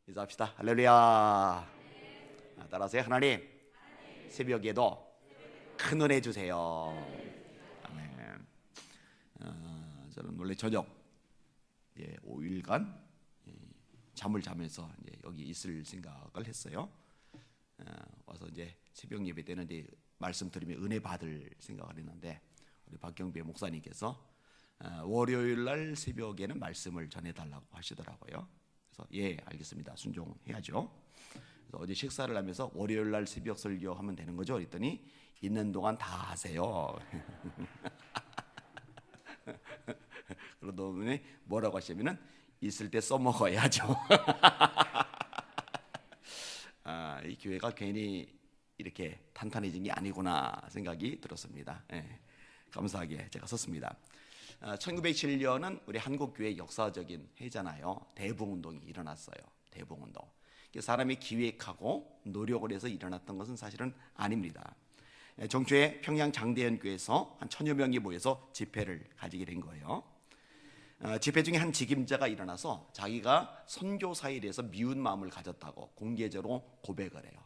인사합시다. 할렐루야. 따라하세요. 하나님, 새벽에도 큰 은혜 주세요. 아멘. 저는 원래 저녁 5일간 잠을 자면서 이제 여기 있을 생각을 했어요. 와서 이제 새벽 예배 때는 이제 말씀 들으면 은혜 받을 생각을 했는데, 우리 박경배 목사님께서 월요일 날 새벽에는 말씀을 전해달라고 하시더라고요. 그래서 예, 알겠습니다. 순종해야죠. 그래서 어제 식사를 하면서 월요일 날 새벽 설교 하면 되는 거죠? 그랬더니 있는 동안 다 하세요. 그러더니 뭐라고 하시냐면은 있을 때 써먹어야죠. 이 교회가 괜히 이렇게 탄탄해진 게 아니구나 생각이 들었습니다. 감사하게 제가 썼습니다. 1907년은 우리 한국교회 역사적인 해잖아요. 대붕운동이 일어났어요. 대붕운동. 사람이 기획하고 노력을 해서 일어났던 것은 사실은 아닙니다. 정초에 평양 장대연교에서 한 1000여 명이 모여서 집회를 가지게 된 거예요. 집회 중에 한 직임자가 일어나서 자기가 선교사에 대해서 미운 마음을 가졌다고 공개적으로 고백을 해요.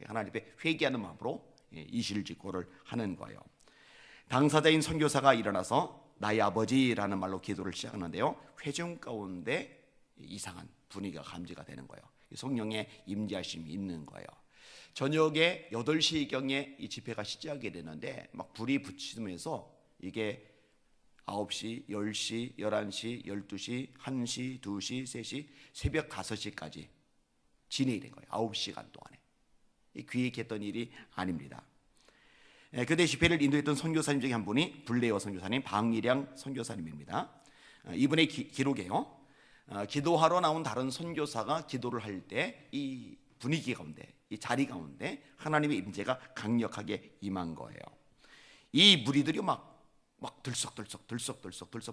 하나님 앞에 회개하는 마음으로 이실직고를 하는 거예요. 당사자인 선교사가 일어나서 나의 아버지라는 말로 기도를 시작하는데요, 회중 가운데 이상한 분위기가 감지가 되는 거예요. 성령의 임재하심이 있는 거예요. 저녁에 8시경에 이 집회가 시작이 되는데 막 불이 붙이면서 이게 9시, 10시, 11시, 12시, 1시, 2시, 3시, 새벽 5시까지 진행이 된 거예요. 9시간 동안에. 기획했던 일이 아닙니다. 그때 집회를 인도했던 선교사님 중에 한 분이 블레어 선교사님, 방일양 선교사님입니다. 이분의 기록에요, 기도하러 나온 다른 선교사가 기도를 할 때 이 분위기 가운데, 이 자리 가운데 하나님의 임재가 강력하게 임한 거예요. 이 무리들이 막 들썩들썩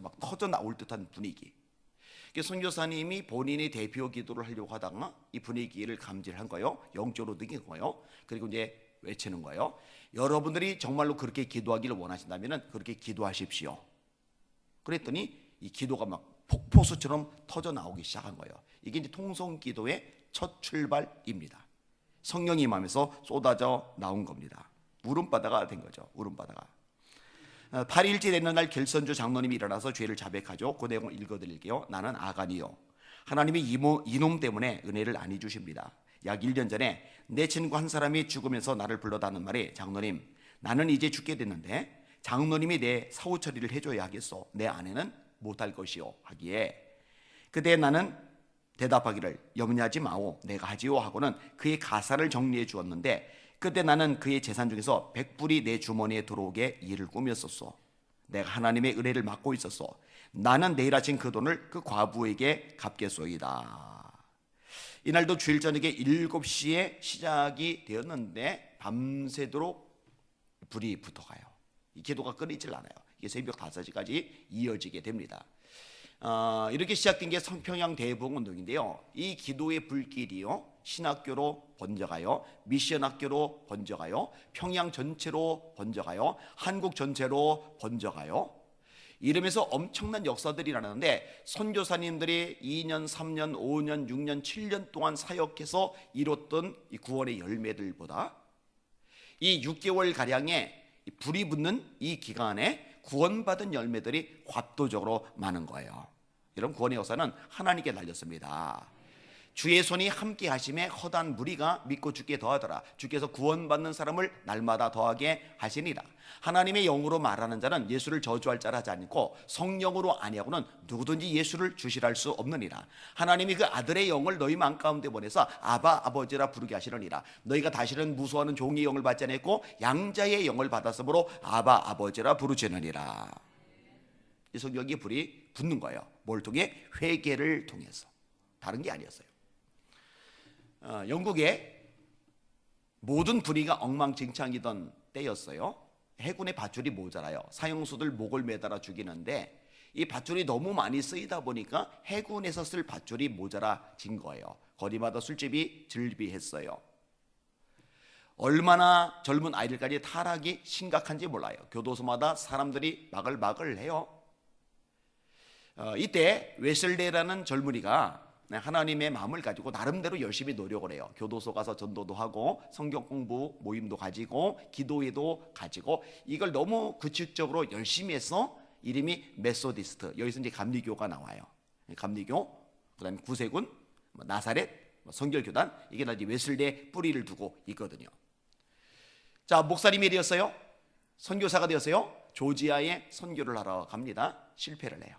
막 터져 나올 듯한 분위기. 선교사님이 본인의 대표 기도를 하려고 하다가 이 분위기를 감지한 거예요. 영적으로 느낀 거예요. 그리고 이제 외치는 거예요. 여러분들이 정말로 그렇게 기도하기를 원하신다면 그렇게 기도하십시오. 그랬더니 이 기도가 막 폭포수처럼 터져 나오기 시작한 거예요. 이게 이제 통성기도의 첫 출발입니다. 성령이 임하면서 쏟아져 나온 겁니다. 울음바다가 된 거죠. 울음바다가. 8일째 되는 날 결선주 장로님이 일어나서 죄를 자백하죠. 그 내용을 읽어드릴게요. 나는 아간이요, 하나님이 이놈 때문에 은혜를 안 해주십니다. 약 1년 전에 내 친구 한 사람이 죽으면서 나를 불러다는 말이, 장로님, 나는 이제 죽게 됐는데 장로님이 내 사후 처리를 해줘야 하겠소. 내 아내는 못할 것이요 하기에, 그때 나는 대답하기를 염려하지 마오, 내가 하지요 하고는 그의 가사를 정리해 주었는데, 그때 나는 그의 재산 중에서 100불이 내 주머니에 들어오게 일을 꾸몄었소. 내가 하나님의 은혜를 맡고 있었소. 나는 내일 아침 그 돈을 그 과부에게 갚겠소이다. 이날도 주일 저녁에 7시에 시작이 되었는데 밤새도록 불이 붙어가요. 이 기도가 끊이질 않아요. 이게 새벽 5시까지 이어지게 됩니다. 이렇게 시작된 게 성평양 대붕운동인데요, 이 기도의 불길이요, 신학교로 번져가요, 미션 학교로 번져가요, 평양 전체로 번져가요, 한국 전체로 번져가요. 이러면서 엄청난 역사들이 일어나는데, 선교사님들이 2년, 3년, 5년, 6년, 7년 동안 사역해서 이뤘던 이 구원의 열매들보다 이 6개월가량의 불이 붙는 이 기간에 구원받은 열매들이 압도적으로 많은 거예요. 여러분, 구원의 역사는 하나님께 달렸습니다. 주의 손이 함께 하심에 허다한 무리가 믿고 주께 더하더라. 주께서 구원받는 사람을 날마다 더하게 하시니라. 하나님의 영으로 말하는 자는 예수를 저주할 자라 하지 않고 성령으로 아니하고는 누구든지 예수를 주시라 할 수 없느니라. 하나님이 그 아들의 영을 너희 마음 가운데 보내서 아바 아버지라 부르게 하시느니라. 너희가 다시는 무수하는 종의 영을 받지 않았고 양자의 영을 받았으므로 아바 아버지라 부르시느니라. 이 성경에 불이 붙는 거예요. 뭘 통해? 회개를 통해서. 다른 게 아니었어요. 영국의 모든 분위기가 엉망진창이던 때였어요. 해군의 밧줄이 모자라요. 사형수들 목을 매달아 죽이는데 이 밧줄이 너무 많이 쓰이다 보니까 해군에서 쓸 밧줄이 모자라진 거예요. 거리마다 술집이 즐비했어요. 얼마나 젊은 아이들까지 타락이 심각한지 몰라요. 교도소마다 사람들이 마글마글 해요. 이때 웨슬레라는 젊은이가 하나님의 마음을 가지고 나름대로 열심히 노력을 해요. 교도소 가서 전도도 하고 성경 공부 모임도 가지고 기도회도 가지고 이걸 너무 규칙적으로 열심히 해서 이름이 메소디스트, 여기서 이제 감리교가 나와요. 감리교, 그다음에 구세군, 나사렛, 성결교단, 이게 다 이제 웨슬리의 뿌리를 두고 있거든요. 자, 목사님이 되었어요. 선교사가 되었어요. 조지아에 선교를 하러 갑니다. 실패를 해요.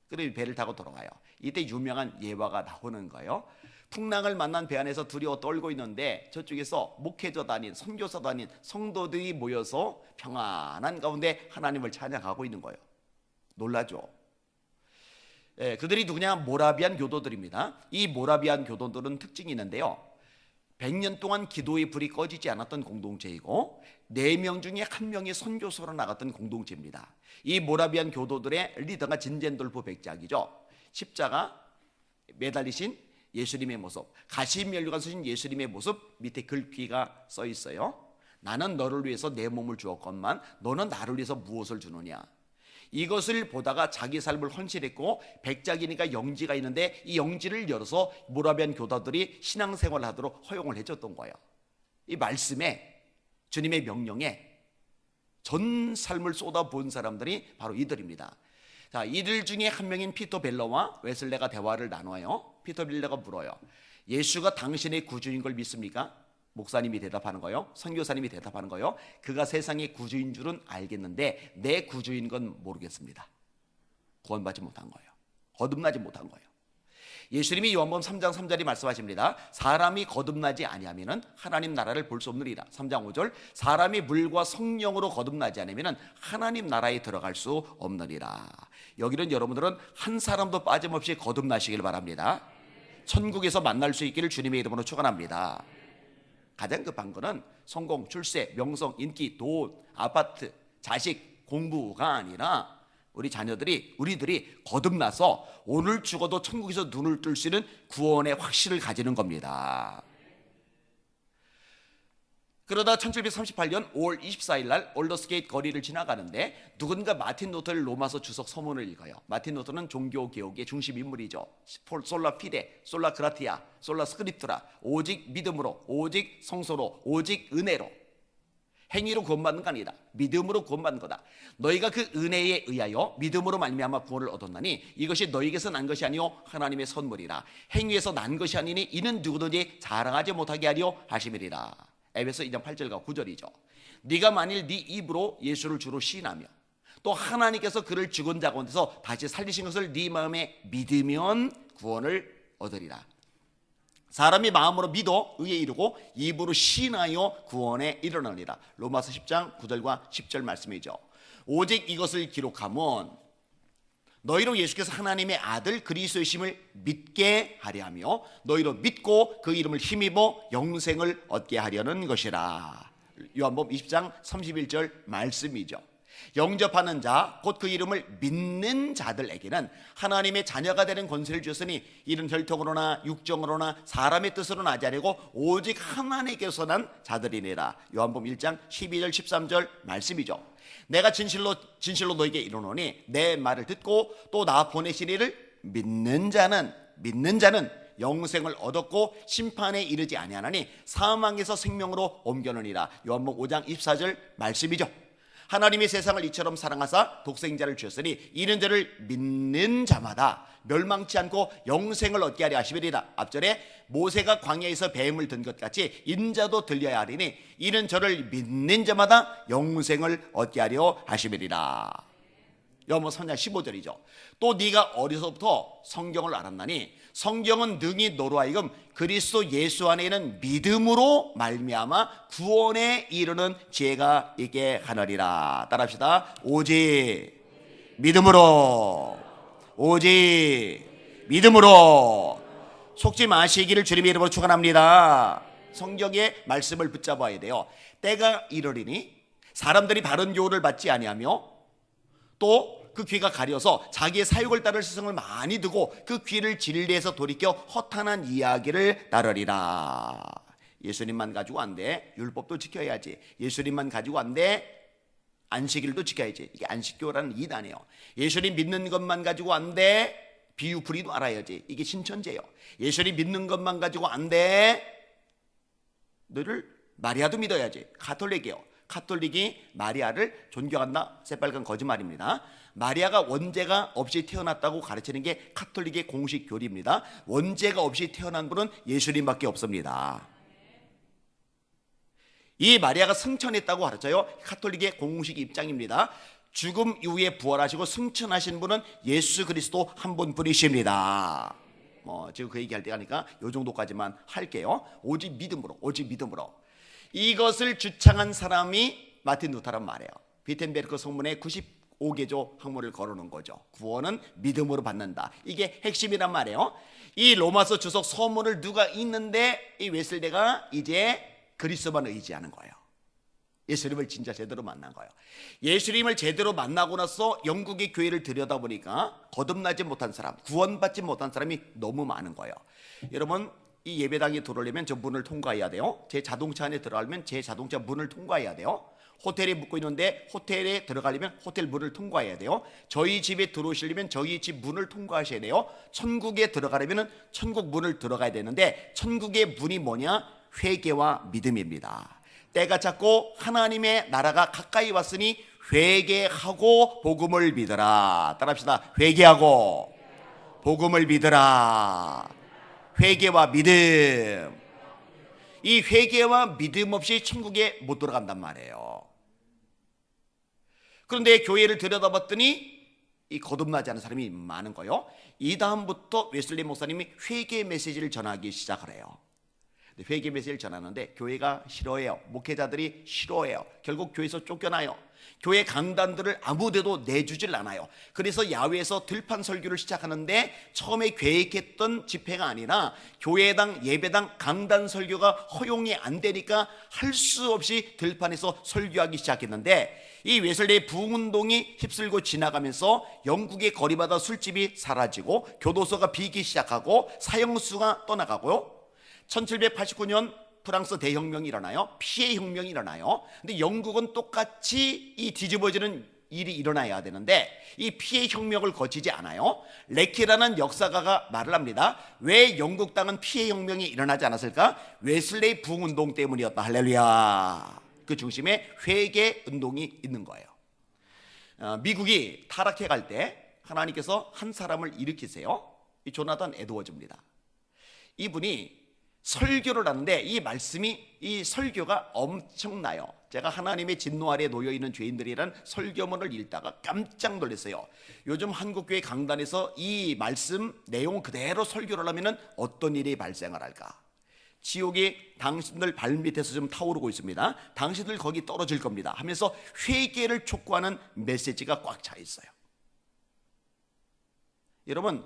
그리고 배를 타고 돌아와요. 이때 유명한 예화가 나오는 거예요. 풍랑을 만난 배 안에서 두려워 떨고 있는데 저쪽에서 목회자 다닌, 선교사 다닌 성도들이 모여서 평안한 가운데 하나님을 찬양하고 있는 거예요. 놀라죠. 그들이 누구냐? 모라비안 교도들입니다. 이 모라비안 교도들은 특징이 있는데요, 100년 동안 기도의 불이 꺼지지 않았던 공동체이고 4명 중에 1명이 선교소로 나갔던 공동체입니다. 이 모라비안 교도들의 리더가 진젠돌프 백작이죠. 십자가 매달리신 예수님의 모습, 가시면류관 쓰신 예수님의 모습, 밑에 글귀가 써 있어요. 나는 너를 위해서 내 몸을 주었건만 너는 나를 위해서 무엇을 주느냐. 이것을 보다가 자기 삶을 헌신했고, 백작이니까 영지가 있는데 이 영지를 열어서 모라비안 교도들이 신앙생활을 하도록 허용을 해줬던 거예요. 이 말씀에, 주님의 명령에 전 삶을 쏟아부은 사람들이 바로 이들입니다. 자, 이들 중에 한 명인 피터 벨러와 웨슬레가 대화를 나눠요. 피터 벨러가 물어요. 예수가 당신의 구주인 걸 믿습니까? 목사님이 대답하는 거예요. 선교사님이 대답하는 거예요. 그가 세상의 구주인 줄은 알겠는데 내 구주인 건 모르겠습니다. 구원받지 못한 거예요. 거듭나지 못한 거예요. 예수님이 요한복음 3장 3절이 말씀하십니다. 사람이 거듭나지 아니하면은 하나님 나라를 볼 수 없느니라. 3장 5절, 사람이 물과 성령으로 거듭나지 않으면은 하나님 나라에 들어갈 수 없느니라. 여기는 여러분들은 한 사람도 빠짐없이 거듭나시길 바랍니다. 천국에서 만날 수 있기를 주님의 이름으로 축원합니다. 가장 급한 거는 성공, 출세, 명성, 인기, 돈, 아파트, 자식, 공부가 아니라 우리들이 거듭나서 오늘 죽어도 천국에서 눈을 뜰 수 있는 구원의 확신을 가지는 겁니다. 그러다 1738년 5월 24일 날 올더스게이트 거리를 지나가는데 누군가 마틴 루터를 로마서 주석 서문을 읽어요. 마틴 루터는 종교개혁의 중심 인물이죠. 솔라 피데, 솔라 그라티아, 솔라 스크립트라, 오직 믿음으로, 오직 성소로, 오직 은혜로, 행위로 구원받는 거 아니다. 믿음으로 구원받는 거다. 너희가 그 은혜에 의하여 믿음으로 말미암아 구원을 얻었나니 이것이 너희에게서 난 것이 아니요 하나님의 선물이라. 행위에서 난 것이 아니니 이는 누구든지 자랑하지 못하게 하려 하심이리라. 에베소 2장 8절과 9절이죠. 네가 만일 네 입으로 예수를 주로 시인하며 또 하나님께서 그를 죽은 자 가운데서 다시 살리신 것을 네 마음에 믿으면 구원을 얻으리라. 사람이 마음으로 믿어 의에 이르고 입으로 시인하여 구원에 이르느니라. 로마서 10장 9절과 10절 말씀이죠. 오직 이것을 기록하면 너희로 예수께서 하나님의 아들 그리스도이심을 믿게 하려 하며 너희로 믿고 그 이름을 힘입어 영생을 얻게 하려는 것이라. 요한복음 20장 31절 말씀이죠. 영접하는 자, 곧 그 이름을 믿는 자들에게는 하나님의 자녀가 되는 권세를 주셨으니 이는 혈통으로나 육정으로나 사람의 뜻으로 나지 아니고 오직 하나님께서 난 자들이니라. 요한복음 1장 12절 13절 말씀이죠. 내가 진실로 너에게 이르노니 내 말을 듣고 또 나 보내신 이를 믿는 자는 영생을 얻었고 심판에 이르지 아니하나니 사망에서 생명으로 옮겨느니라. 요한복음 5장 24절 말씀이죠. 하나님이 세상을 이처럼 사랑하사 독생자를 주셨으니 이는 저를 믿는 자마다 멸망치 않고 영생을 얻게 하려 하시리라. 앞절에 모세가 광야에서 뱀을 든 것 같이 인자도 들려야 하리니 이는 저를 믿는 자마다 영생을 얻게 하려 하시리라. 요한복음 3장 15절이죠. 또 네가 어려서부터 성경을 알았나니 성경은 능히 너로 하여금 그리스도 예수 안에 있는 믿음으로 말미암아 구원에 이르는 지혜가 있게 하느니라. 따라합시다. 오직 믿음으로, 오직 믿음으로. 속지 마시기를 주님의 이름으로 축원합니다. 성경의 말씀을 붙잡아야 돼요. 때가 이르리니 사람들이 바른 교훈을 받지 아니하며 또 그 귀가 가려서 자기의 사육을 따를 스승을 많이 두고 그 귀를 진리에서 돌이켜 허탄한 이야기를 따르리라. 예수님만 가지고 안 돼. 율법도 지켜야지. 예수님만 가지고 안 돼. 안식일도 지켜야지. 이게 안식교라는 이단이에요. 예수님 믿는 것만 가지고 안 돼. 비유 풀이도 알아야지. 이게 신천지예요. 예수를 믿는 것만 가지고 안 돼. 너를 마리아도 믿어야지. 가톨릭이에요. 가톨릭이 마리아를 존경한다? 새빨간 거짓말입니다. 마리아가 원죄가 없이 태어났다고 가르치는 게 가톨릭의 공식 교리입니다. 원죄가 없이 태어난 분은 예수님밖에 없습니다. 이 마리아가 승천했다고 가르쳐요. 가톨릭의 공식 입장입니다. 죽음 이후에 부활하시고 승천하신 분은 예수 그리스도 한 분뿐이십니다. 지금 그 얘기할 때 하니까 이 정도까지만 할게요. 오직 믿음으로, 오직 믿음으로. 이것을 주창한 사람이 마틴 루터란 말이에요. 비텐베르크 성문에 95개조 항문을 걸어놓은 거죠. 구원은 믿음으로 받는다. 이게 핵심이란 말이에요. 이 로마서 주석 서문을 누가 읽는데 이 웨슬레가 이제 그리스도만 의지하는 거예요. 예수님을 진짜 제대로 만난 거예요. 예수님을 제대로 만나고 나서 영국의 교회를 들여다보니까 거듭나지 못한 사람, 구원받지 못한 사람이 너무 많은 거예요. 여러분, 이 예배당에 들어오려면 저 문을 통과해야 돼요. 제 자동차 안에 들어가려면 제 자동차 문을 통과해야 돼요. 호텔에 묵고 있는데 호텔에 들어가려면 호텔 문을 통과해야 돼요. 저희 집에 들어오시려면 저희 집 문을 통과하셔야 돼요. 천국에 들어가려면 천국 문을 들어가야 되는데 천국의 문이 뭐냐? 회개와 믿음입니다. 때가 찼고 하나님의 나라가 가까이 왔으니 회개하고 복음을 믿어라. 따라합시다. 회개하고 복음을 믿어라. 회개와 믿음. 이 회개와 믿음 없이 천국에 못 들어간단 말이에요. 그런데 교회를 들여다봤더니 이 거듭나지 않은 사람이 많은 거예요. 이 다음부터 웨슬리 목사님이 회개 메시지를 전하기 시작을 해요. 회개 메시지를 전하는데 교회가 싫어해요. 목회자들이 싫어해요. 결국 교회에서 쫓겨나요. 교회 강단들을 아무데도 내주질 않아요. 그래서 야외에서 들판 설교를 시작하는데 처음에 계획했던 집회가 아니라 교회당, 예배당, 강단 설교가 허용이 안 되니까 할 수 없이 들판에서 설교하기 시작했는데 이 웨슬레의 부흥운동이 휩쓸고 지나가면서 영국의 거리마다 술집이 사라지고 교도소가 비기 시작하고 사형수가 떠나가고요. 1789년 프랑스 대혁명이 일어나요. 피해 혁명이 일어나요. 근데 영국은 똑같이 이 뒤집어지는 일이 일어나야 되는데 이 피해 혁명을 거치지 않아요. 레키라는 역사가가 말을 합니다. 왜 영국 땅은 피해 혁명이 일어나지 않았을까? 웨슬레이 부흥운동 때문이었다. 할렐루야. 그 중심에 회개 운동이 있는 거예요. 미국이 타락해 갈 때 하나님께서 한 사람을 일으키세요. 이 조나단 에드워즈입니다. 이분이 설교를 하는데 이 말씀이, 이 설교가 엄청나요. 제가 하나님의 진노 아래 놓여있는 죄인들이란 설교문을 읽다가 깜짝 놀랐어요. 요즘 한국교회 강단에서 이 말씀 내용 그대로 설교를 하면 어떤 일이 발생을 할까? 지옥이 당신들 발밑에서 좀 타오르고 있습니다. 당신들 거기 떨어질 겁니다 하면서 회개를 촉구하는 메시지가 꽉 차 있어요. 여러분,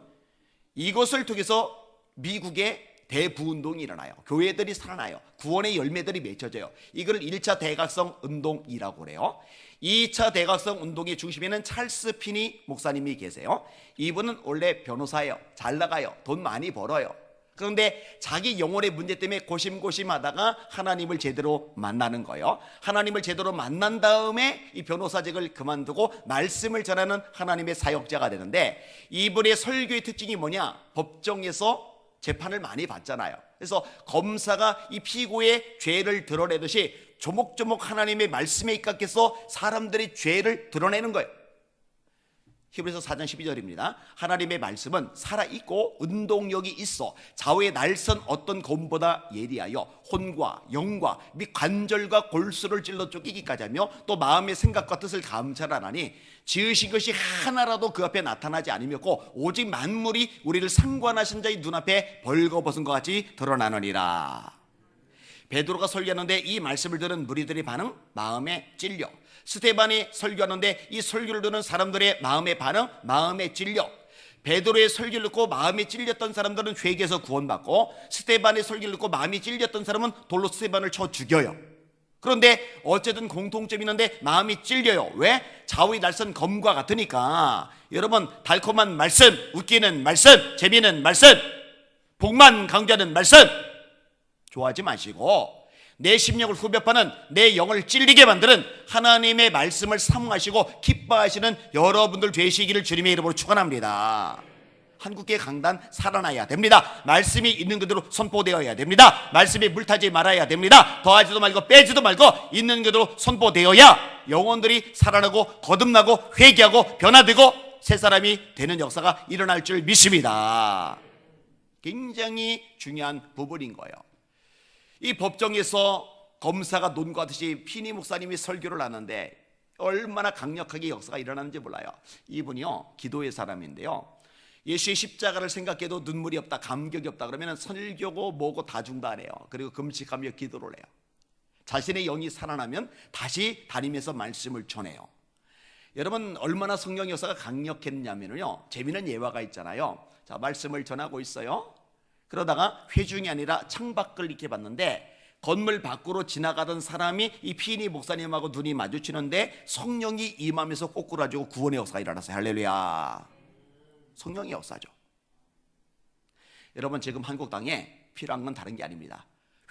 이것을 통해서 미국의 대부운동이 일어나요. 교회들이 살아나요. 구원의 열매들이 맺혀져요. 이걸 1차 대각성 운동이라고 그래요. 2차 대각성 운동의 중심에는 찰스 피니 목사님이 계세요. 이분은 원래 변호사예요. 잘 나가요. 돈 많이 벌어요. 그런데 자기 영혼의 문제 때문에 고심고심하다가 하나님을 제대로 만나는 거예요. 하나님을 제대로 만난 다음에 이 변호사직을 그만두고 말씀을 전하는 하나님의 사역자가 되는데, 이분의 설교의 특징이 뭐냐? 법정에서 재판을 많이 받잖아요. 그래서 검사가 이 피고의 죄를 드러내듯이 조목조목 하나님의 말씀에 입각해서 사람들의 죄를 드러내는 거예요. 히브리서 4장 12절입니다. 하나님의 말씀은 살아있고 운동력이 있어 좌우의 날선 어떤 검보다 예리하여 혼과 영과 및 관절과 골수를 찔러 쪼개기까지 하며 또 마음의 생각과 뜻을 감찰하나니 지으신 것이 하나라도 그 앞에 나타나지 아니었고 오직 만물이 우리를 상관하신 자의 눈앞에 벌거벗은 것 같이 드러나느니라. 베드로가 설교하는데 이 말씀을 들은 무리들의 반응, 마음에 찔려. 스데반이 설교하는데 이 설교를 듣는 사람들의 마음의 반응, 마음에 찔려. 베드로의 설교를 듣고 마음에 찔렸던 사람들은 회개해서 구원받고, 스데반의 설교를 듣고 마음이 찔렸던 사람은 돌로 스데반을 쳐 죽여요. 그런데 어쨌든 공통점이 있는데 마음이 찔려요. 왜? 좌우의 날선 검과 같으니까. 여러분, 달콤한 말씀, 웃기는 말씀, 재미있는 말씀, 복만 강조하는 말씀 좋아하지 마시고 내 심령을 후벼파는, 내 영을 찔리게 만드는 하나님의 말씀을 사모하시고 기뻐하시는 여러분들 되시기를 주님의 이름으로 축원합니다. 한국교회 강단 살아나야 됩니다. 말씀이 있는 그대로 선포되어야 됩니다. 말씀이 물타지 말아야 됩니다. 더하지도 말고 빼지도 말고 있는 그대로 선포되어야 영혼들이 살아나고 거듭나고 회개하고 변화되고 새 사람이 되는 역사가 일어날 줄 믿습니다. 굉장히 중요한 부분인 거예요. 이 법정에서 검사가 논과하듯이 피니 목사님이 설교를 하는데 얼마나 강력하게 역사가 일어나는지 몰라요. 이분이요, 기도의 사람인데요, 예수의 십자가를 생각해도 눈물이 없다, 감격이 없다 그러면 설교고 뭐고 다 중단해요. 그리고 금식하며 기도를 해요. 자신의 영이 살아나면 다시 다니면서 말씀을 전해요. 여러분, 얼마나 성령 역사가 강력했냐면요, 재미있는 예화가 있잖아요. 자, 말씀을 전하고 있어요. 그러다가 회중이 아니라 창밖을 이렇게 봤는데 건물 밖으로 지나가던 사람이 이 피니 목사님하고 눈이 마주치는데 성령이 임하면서 꼬꾸라지고 구원의 역사가 일어났어요. 할렐루야. 성령의 역사죠. 여러분, 지금 한국 땅에 필요한 건 다른 게 아닙니다.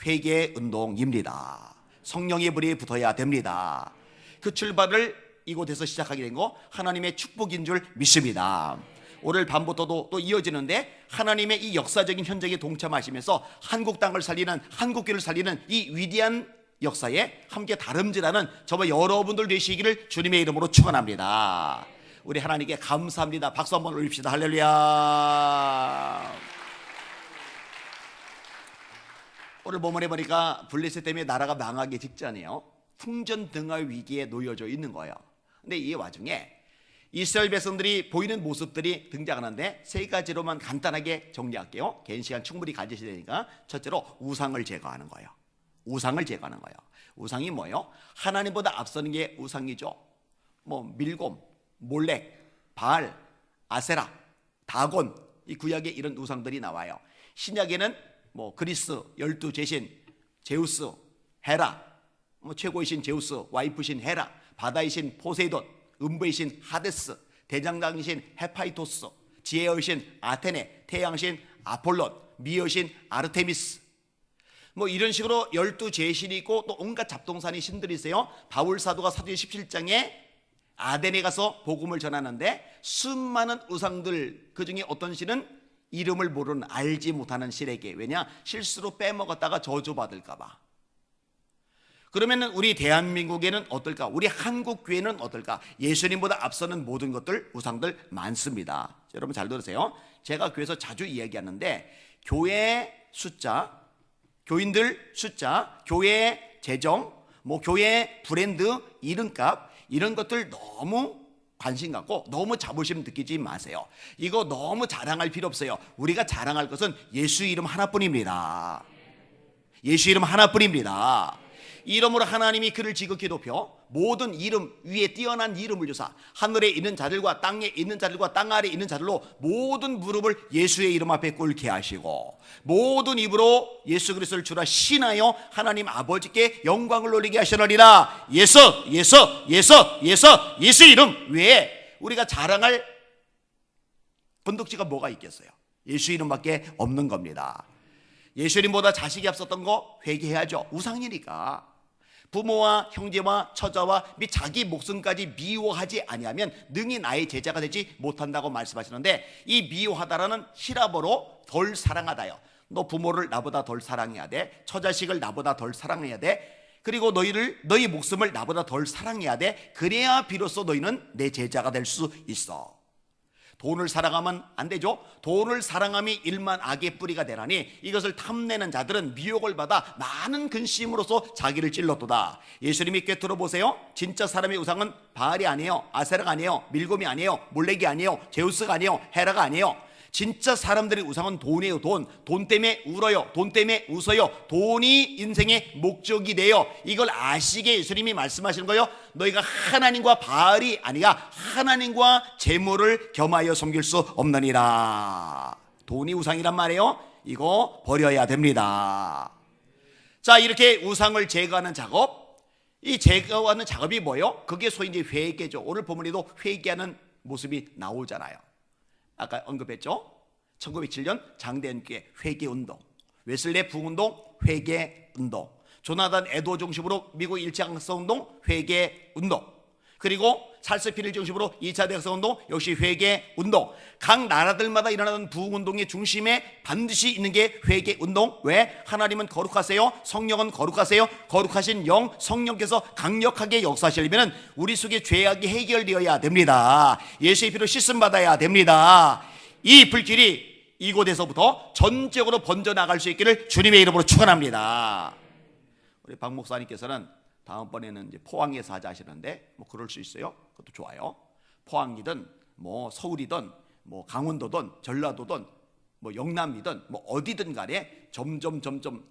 회개 운동입니다. 성령의 불이 붙어야 됩니다. 그 출발을 이곳에서 시작하게 된 거 하나님의 축복인 줄 믿습니다. 오늘 밤부터도 또 이어지는데 하나님의 이 역사적인 현장에 동참하시면서 한국 땅을 살리는, 한국교를 살리는 이 위대한 역사에 함께 다름질하는 저와 여러분들 되시기를 주님의 이름으로 축원합니다. 우리 하나님께 감사합니다. 박수 한번 올립시다. 할렐루야. 오늘 본문에 보니까 블레셋 때문에 나라가 망하기 직전이에요. 풍전등화 위기에 놓여져 있는 거예요. 근데 이 와중에 이스라엘 백성들이 보이는 모습들이 등장하는데 세 가지로만 간단하게 정리할게요. 개인 시간 충분히 가지셔야 되니까. 첫째로 우상을 제거하는 거예요. 우상을 제거하는 거예요. 우상이 뭐예요? 하나님보다 앞서는 게 우상이죠. 뭐 밀곰, 몰렉, 바알, 아세라, 다곤, 이 구약에 이런 우상들이 나와요. 신약에는 뭐 그리스, 12제신, 제우스, 헤라, 뭐 최고의 신 제우스, 와이프신 헤라, 바다의 신 포세이돈, 음부의 신 하데스, 대장장의 신 헤파이토스, 지혜의 신 아테네, 태양신 아폴론, 미의 신 아르테미스, 뭐 이런 식으로 12제신이 있고 또 온갖 잡동사니 신들이 있어요. 바울 사도가 사도행 17장에 아덴에 가서 복음을 전하는데 수많은 우상들, 그 중에 어떤 신은 이름을 모르는, 알지 못하는 신에게, 왜냐? 실수로 빼먹었다가 저주받을까 봐. 그러면 우리 대한민국에는 어떨까? 우리 한국교회는 어떨까? 예수님보다 앞서는 모든 것들, 우상들 많습니다. 여러분 잘 들으세요. 제가 교회에서 자주 이야기하는데 교회 숫자, 교인들 숫자, 교회 재정, 뭐 교회 브랜드, 이름값, 이런 것들 너무 관심 갖고 너무 자부심 느끼지 마세요. 이거 너무 자랑할 필요 없어요. 우리가 자랑할 것은 예수 이름 하나뿐입니다. 예수 이름 하나뿐입니다. 이름으로 하나님이 그를 지극히 높여 모든 이름 위에 뛰어난 이름을 주사 하늘에 있는 자들과 땅에 있는 자들과 땅 아래에 있는 자들로 모든 무릎을 예수의 이름 앞에 꿇게 하시고 모든 입으로 예수 그리스도를 주라 신하여 하나님 아버지께 영광을 돌리게 하시느니라. 예수 이름 외에 우리가 자랑할 건덕지가 뭐가 있겠어요? 예수 이름밖에 없는 겁니다. 예수 이름보다 자식이 앞섰던 거 회개해야죠. 우상이니까. 부모와 형제와 처자와 및 자기 목숨까지 미워하지 아니하면 능히 나의 제자가 되지 못한다고 말씀하시는데, 이 미워하다라는 히라보로 덜 사랑하다요. 너 부모를 나보다 덜 사랑해야 돼. 처자식을 나보다 덜 사랑해야 돼. 그리고 너희 목숨을 나보다 덜 사랑해야 돼. 그래야 비로소 너희는 내 제자가 될 수 있어. 돈을 사랑하면 안 되죠. 돈을 사랑함이 일만 악의 뿌리가 되나니 이것을 탐내는 자들은 미혹을 받아 많은 근심으로써 자기를 찔렀도다. 예수님이 꿰뚫어 보세요. 진짜 사람의 우상은 바알이 아니에요, 아세라가 아니에요, 밀곰이 아니에요, 몰렉이 아니에요, 제우스가 아니에요, 헤라가 아니에요. 진짜 사람들의 우상은 돈이에요. 돈 때문에 울어요. 돈 때문에 웃어요. 돈이 인생의 목적이 돼요. 이걸 아시게 예수님이 말씀하시는 거예요. 너희가 하나님과 바알이 아니라 하나님과 재물을 겸하여 섬길 수 없느니라. 돈이 우상이란 말이에요. 이거 버려야 됩니다. 자, 이렇게 우상을 제거하는 작업, 이 제거하는 작업이 뭐예요? 그게 소위 이제 회개죠. 오늘 본문에도 회개하는 모습이 나오잖아요. 아까 언급했죠. 1907년 장대연교회 회개운동, 웨슬레 부흥운동 회개운동, 조나단 에드워 중심으로 미국 일제강점기운동 회개운동, 그리고 찰스 필을 중심으로 2차 대학생운동 역시 회개운동. 각 나라들마다 일어나는 부흥운동의 중심에 반드시 있는 게 회개운동. 왜? 하나님은 거룩하세요, 성령은 거룩하세요. 거룩하신 영 성령께서 강력하게 역사하시려면 우리 속에 죄악이 해결되어야 됩니다. 예수의 피로 씻음받아야 됩니다. 이 불길이 이곳에서부터 전적으로 번져나갈 수 있기를 주님의 이름으로 축원합니다. 우리 박 목사님께서는 다음번에는 이제 포항에서 하자 하시는데 뭐 그럴 수 있어요. 그것도 좋아요. 포항이든 뭐 서울이든 뭐 강원도든 전라도든 뭐 영남이든 뭐 어디든 간에 점점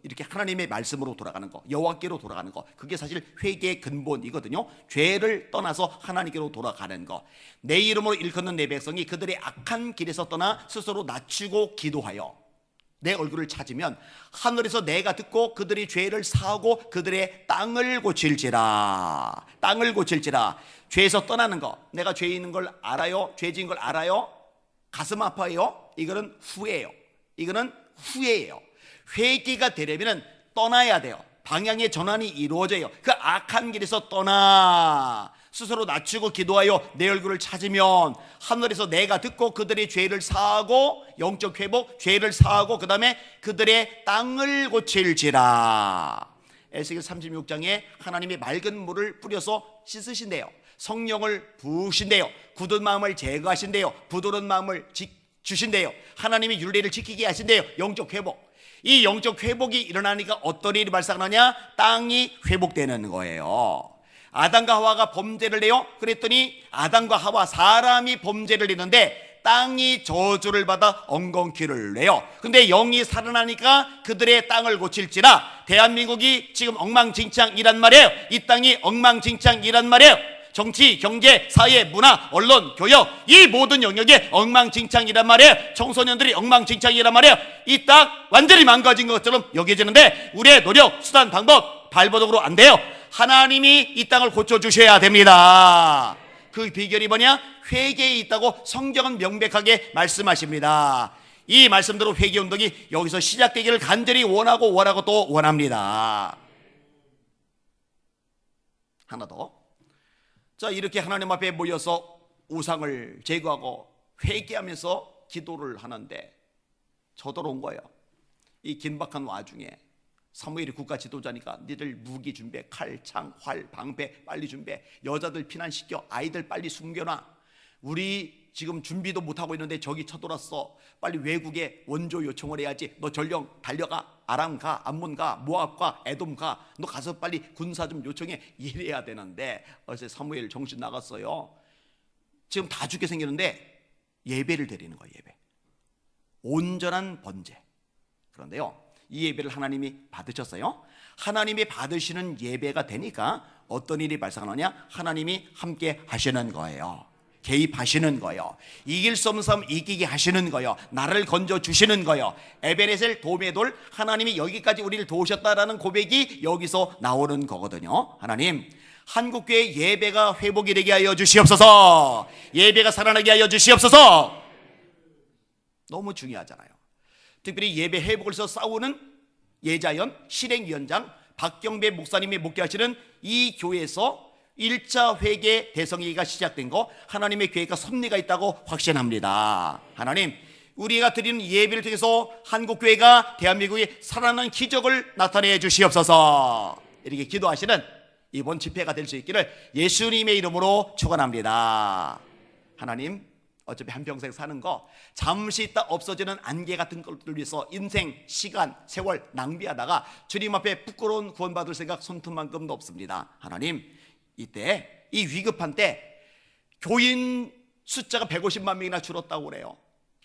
이렇게 하나님의 말씀으로 돌아가는 거, 여호와께로 돌아가는 거, 그게 사실 회개의 근본이거든요. 죄를 떠나서 하나님께로 돌아가는 거. 내 이름으로 일컫는 내 백성이 그들의 악한 길에서 떠나 스스로 낮추고 기도하여 내 얼굴을 찾으면 하늘에서 내가 듣고 그들의 죄를 사하고 그들의 땅을 고칠지라. 땅을 고칠지라. 죄에서 떠나는 거, 내가 죄 있는 걸 알아요, 죄 지은 걸 알아요, 가슴 아파요. 이거는 후회예요. 이거는 후회예요. 회개가 되려면 떠나야 돼요. 방향의 전환이 이루어져요. 그 악한 길에서 떠나 스스로 낮추고 기도하여 내 얼굴을 찾으면 하늘에서 내가 듣고 그들의 죄를 사하고, 영적 회복, 죄를 사하고 그 다음에 그들의 땅을 고칠지라. 에스겔 36장에 하나님이 맑은 물을 뿌려서 씻으신대요. 성령을 부으신대요. 굳은 마음을 제거하신대요. 부드러운 마음을 주신대요. 하나님이 율례를 지키게 하신대요. 영적 회복. 이 영적 회복이 일어나니까 어떤 일이 발생하느냐? 땅이 회복되는 거예요. 아담과 하와가 범죄를 해요. 그랬더니 아담과 하와, 사람이 범죄를 했는데 땅이 저주를 받아 엉겅퀴를 내요. 근데 영이 살아나니까 그들의 땅을 고칠지라. 대한민국이 지금 엉망진창이란 말이에요. 이 땅이 엉망진창이란 말이에요. 정치, 경제, 사회, 문화, 언론, 교육, 이 모든 영역에 엉망진창이란 말이에요. 청소년들이 엉망진창이란 말이에요. 이 땅 완전히 망가진 것처럼 여겨지는데 우리의 노력, 수단, 방법, 발버둥으로 안 돼요. 하나님이 이 땅을 고쳐주셔야 됩니다. 그 비결이 뭐냐? 회개에 있다고 성경은 명백하게 말씀하십니다. 이 말씀대로 회개운동이 여기서 시작되기를 간절히 원하고 또 원합니다. 하나 더. 자, 이렇게 하나님 앞에 모여서 우상을 제거하고 회개하면서 기도를 하는데 저더러 거예요. 이 긴박한 와중에 사무엘이 국가 지도자니까 니들 무기 준비해, 칼, 창, 활, 방패 빨리 준비해, 여자들 피난시켜, 아이들 빨리 숨겨놔. 우리 지금 준비도 못하고 있는데 저기 쳐들어왔어. 빨리 외국에 원조 요청을 해야지. 너 전령 달려가. 아람 가, 암몬 가, 모압 가, 에돔 가. 너 가서 빨리 군사 좀 요청해. 이래야 되는데 어제 사무엘 정신 나갔어요. 지금 다 죽게 생겼는데 예배를 드리는 거예요. 예배. 온전한 번제. 그런데요, 이 예배를 하나님이 받으셨어요. 하나님이 받으시는 예배가 되니까 어떤 일이 발생하느냐? 하나님이 함께 하시는 거예요. 개입하시는 거예요. 이길 수 없는 싸움 이기게 하시는 거예요. 나를 건져주시는 거예요. 에베네셀 도메돌, 하나님이 여기까지 우리를 도우셨다라는 고백이 여기서 나오는 거거든요. 하나님, 한국교회 예배가 회복이 되게 하여 주시옵소서. 예배가 살아나게 하여 주시옵소서. 너무 중요하잖아요. 특별히 예배 회복을 위해서 싸우는 예자연 실행위원장 박경배 목사님이 목회하시는 이 교회에서 1차 회개 대성회의가 시작된 거, 하나님의 계획과 섭리가 있다고 확신합니다. 하나님, 우리가 드리는 예배를 통해서 한국교회가 대한민국에 살아나는 기적을 나타내 주시옵소서. 이렇게 기도하시는 이번 집회가 될 수 있기를 예수님의 이름으로 축원합니다. 하나님, 어차피 한평생 사는 거 잠시 있다 없어지는 안개 같은 것들을 위해서 인생, 시간, 세월 낭비하다가 주님 앞에 부끄러운 구원받을 생각 손톱만큼도 없습니다. 하나님, 이때 이 위급한 때 교인 숫자가 150만 명이나 줄었다고 그래요.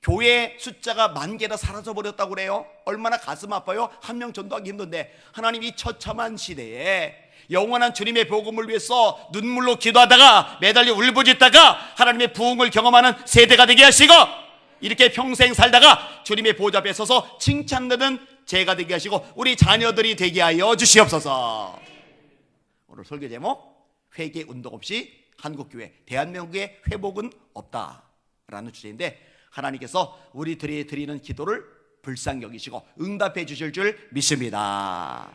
교회 숫자가 10,000개나 사라져버렸다고 그래요. 얼마나 가슴 아파요. 한 명 전도하기 힘든데 하나님, 이 처참한 시대에 영원한 주님의 복음을 위해서 눈물로 기도하다가 매달려 울부짖다가 하나님의 부흥을 경험하는 세대가 되게 하시고, 이렇게 평생 살다가 주님의 보좌 앞에 서서 칭찬받는 제가 되게 하시고 우리 자녀들이 되게 하여 주시옵소서. 오늘 설교 제목, 회개 운동 없이 한국교회, 대한민국의 회복은 없다라는 주제인데, 하나님께서 우리들이 드리는 기도를 불쌍히 여기시고 응답해 주실 줄 믿습니다.